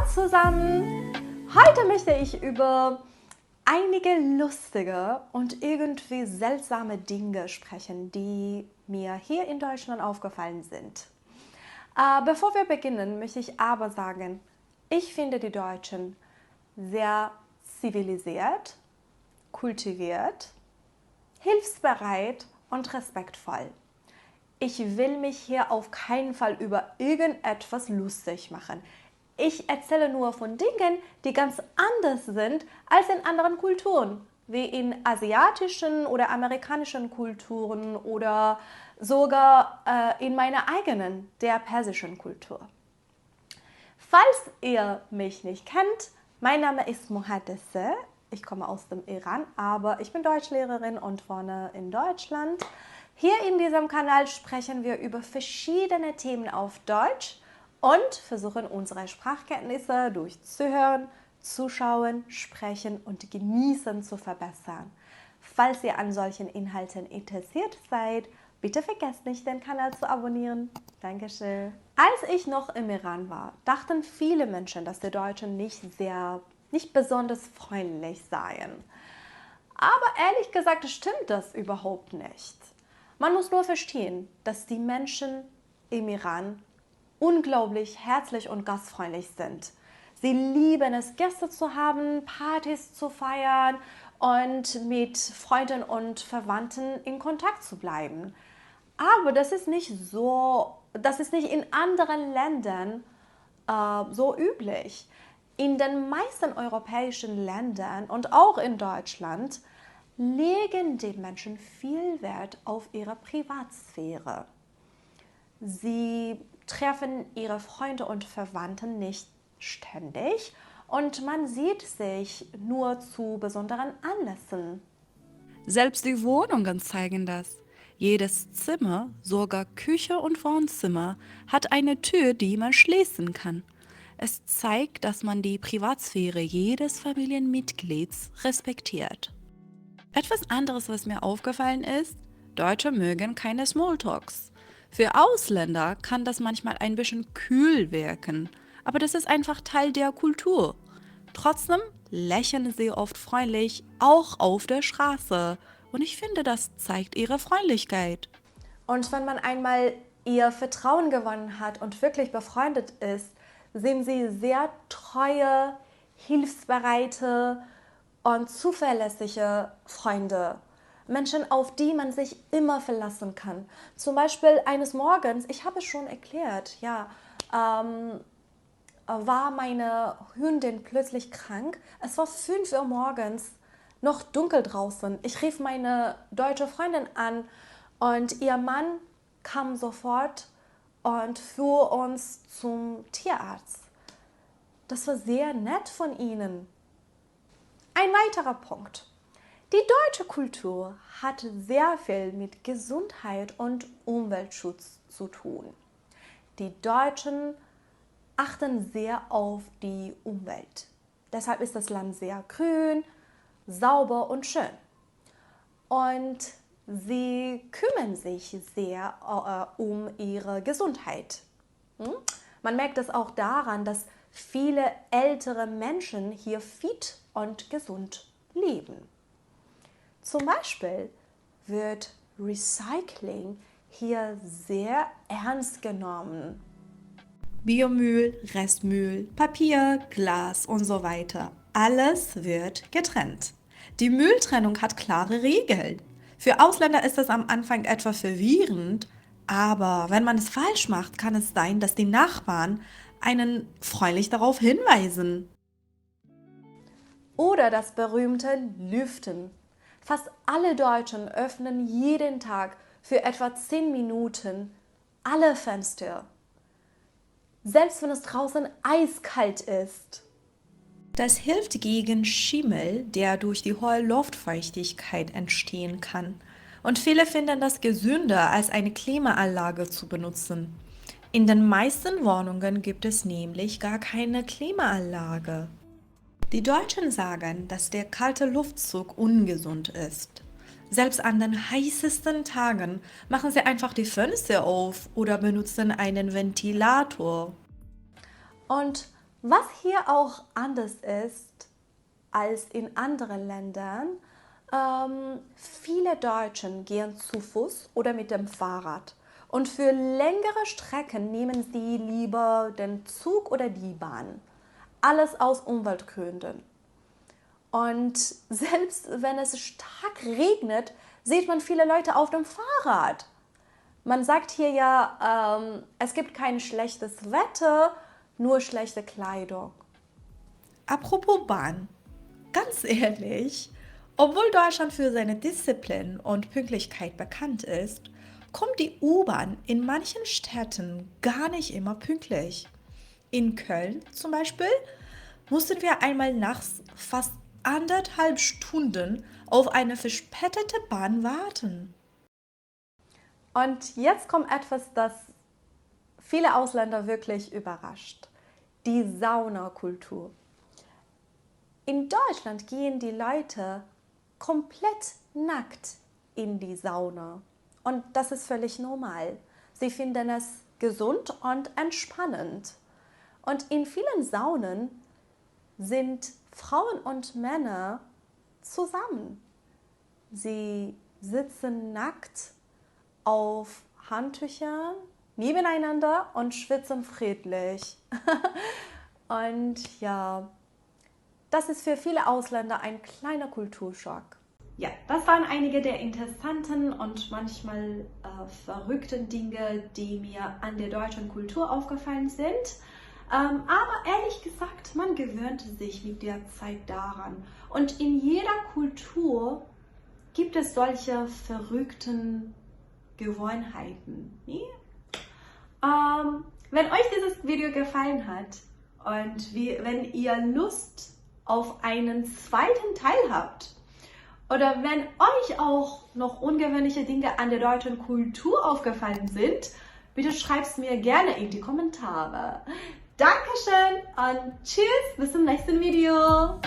zusammen! Heute möchte ich über einige lustige und irgendwie seltsame Dinge sprechen, die mir hier in Deutschland aufgefallen sind. Bevor wir beginnen, möchte ich aber sagen, ich finde die Deutschen sehr zivilisiert, kultiviert, hilfsbereit und respektvoll. Ich will mich hier auf keinen Fall über irgendetwas lustig machen. Ich erzähle nur von Dingen, die ganz anders sind als in anderen Kulturen, wie in asiatischen oder amerikanischen Kulturen oder sogar in meiner eigenen, der persischen Kultur. Falls ihr mich nicht kennt, mein Name ist Muhaddese. Ich komme aus dem Iran, aber ich bin Deutschlehrerin und wohne in Deutschland. Hier in diesem Kanal sprechen wir über verschiedene Themen auf Deutsch und versuchen unsere Sprachkenntnisse durch Zuhören, Zuschauen, Sprechen und Genießen zu verbessern. Falls ihr an solchen Inhalten interessiert seid, bitte vergesst nicht, den Kanal zu abonnieren. Dankeschön. Als ich noch im Iran war, dachten viele Menschen, dass die Deutschen nicht besonders freundlich seien. Aber ehrlich gesagt stimmt das überhaupt nicht. Man muss nur verstehen, dass die Menschen im Iran unglaublich herzlich und gastfreundlich sind. Sie lieben es, Gäste zu haben, Partys zu feiern und mit Freunden und Verwandten in Kontakt zu bleiben. Aber das ist nicht in anderen Ländern so üblich. In den meisten europäischen Ländern und auch in Deutschland legen die Menschen viel Wert auf ihre Privatsphäre. Sie treffen ihre Freunde und Verwandten nicht ständig und man sieht sich nur zu besonderen Anlässen. Selbst die Wohnungen zeigen das. Jedes Zimmer, sogar Küche und Wohnzimmer, hat eine Tür, die man schließen kann. Es zeigt, dass man die Privatsphäre jedes Familienmitglieds respektiert. Etwas anderes, was mir aufgefallen ist, Deutsche mögen keine Smalltalks. Für Ausländer kann das manchmal ein bisschen kühl wirken, aber das ist einfach Teil der Kultur. Trotzdem lächeln sie oft freundlich, auch auf der Straße. Und ich finde, das zeigt ihre Freundlichkeit. Und wenn man einmal ihr Vertrauen gewonnen hat und wirklich befreundet ist, sind sie sehr treue, hilfsbereite und zuverlässige Freunde. Menschen, auf die man sich immer verlassen kann. Zum Beispiel eines Morgens, ich habe es schon erklärt, war meine Hündin plötzlich krank. Es war 5 Uhr morgens, noch dunkel draußen. Ich rief meine deutsche Freundin an und ihr Mann kam sofort und fuhr uns zum Tierarzt. Das war sehr nett von ihnen. Ein weiterer Punkt. Die deutsche Kultur hat sehr viel mit Gesundheit und Umweltschutz zu tun. Die Deutschen achten sehr auf die Umwelt. Deshalb ist das Land sehr grün, sauber und schön. Und sie kümmern sich sehr um ihre Gesundheit. Man merkt es auch daran, dass viele ältere Menschen hier fit und gesund leben. Zum Beispiel wird Recycling hier sehr ernst genommen. Biomüll, Restmüll, Papier, Glas und so weiter. Alles wird getrennt. Die Mülltrennung hat klare Regeln. Für Ausländer ist das am Anfang etwas verwirrend, aber wenn man es falsch macht, kann es sein, dass die Nachbarn einen freundlich darauf hinweisen. Oder das berühmte Lüften. Fast alle Deutschen öffnen jeden Tag für etwa 10 Minuten alle Fenster. Selbst wenn es draußen eiskalt ist. Das hilft gegen Schimmel, der durch die hohe Luftfeuchtigkeit entstehen kann. Und viele finden das gesünder, als eine Klimaanlage zu benutzen. In den meisten Wohnungen gibt es nämlich gar keine Klimaanlage. Die Deutschen sagen, dass der kalte Luftzug ungesund ist. Selbst an den heißesten Tagen machen sie einfach die Fenster auf oder benutzen einen Ventilator. Und Was hier auch anders ist als in anderen Ländern, viele Deutschen gehen zu Fuß oder mit dem Fahrrad. Und für längere Strecken nehmen sie lieber den Zug oder die Bahn. Alles aus Umweltgründen. Und selbst wenn es stark regnet, sieht man viele Leute auf dem Fahrrad. Man sagt hier ja, es gibt kein schlechtes Wetter, nur schlechte Kleidung. Apropos Bahn, ganz ehrlich, obwohl Deutschland für seine Disziplin und Pünktlichkeit bekannt ist, kommt die U-Bahn in manchen Städten gar nicht immer pünktlich. In Köln zum Beispiel mussten wir einmal nachts fast 1,5 Stunden auf eine verspätete Bahn warten. Und jetzt kommt etwas, das viele Ausländer wirklich überrascht. Die Saunakultur. In Deutschland gehen die Leute komplett nackt in die Sauna. Und das ist völlig normal. Sie finden es gesund und entspannend. Und in vielen Saunen sind Frauen und Männer zusammen. Sie sitzen nackt auf Handtüchern nebeneinander und schwitzen friedlich. Und ja, das ist für viele Ausländer ein kleiner Kulturschock. Ja, das waren einige der interessanten und manchmal verrückten Dinge, die mir an der deutschen Kultur aufgefallen sind. Aber ehrlich gesagt, man gewöhnte sich mit der Zeit daran. Und in jeder Kultur gibt es solche verrückten Gewohnheiten. Ne? Wenn euch dieses Video gefallen hat und wenn ihr Lust auf einen zweiten Teil habt, oder wenn euch auch noch ungewöhnliche Dinge an der deutschen Kultur aufgefallen sind, bitte schreibt es mir gerne in die Kommentare. Dankeschön und tschüss, bis zum nächsten Video.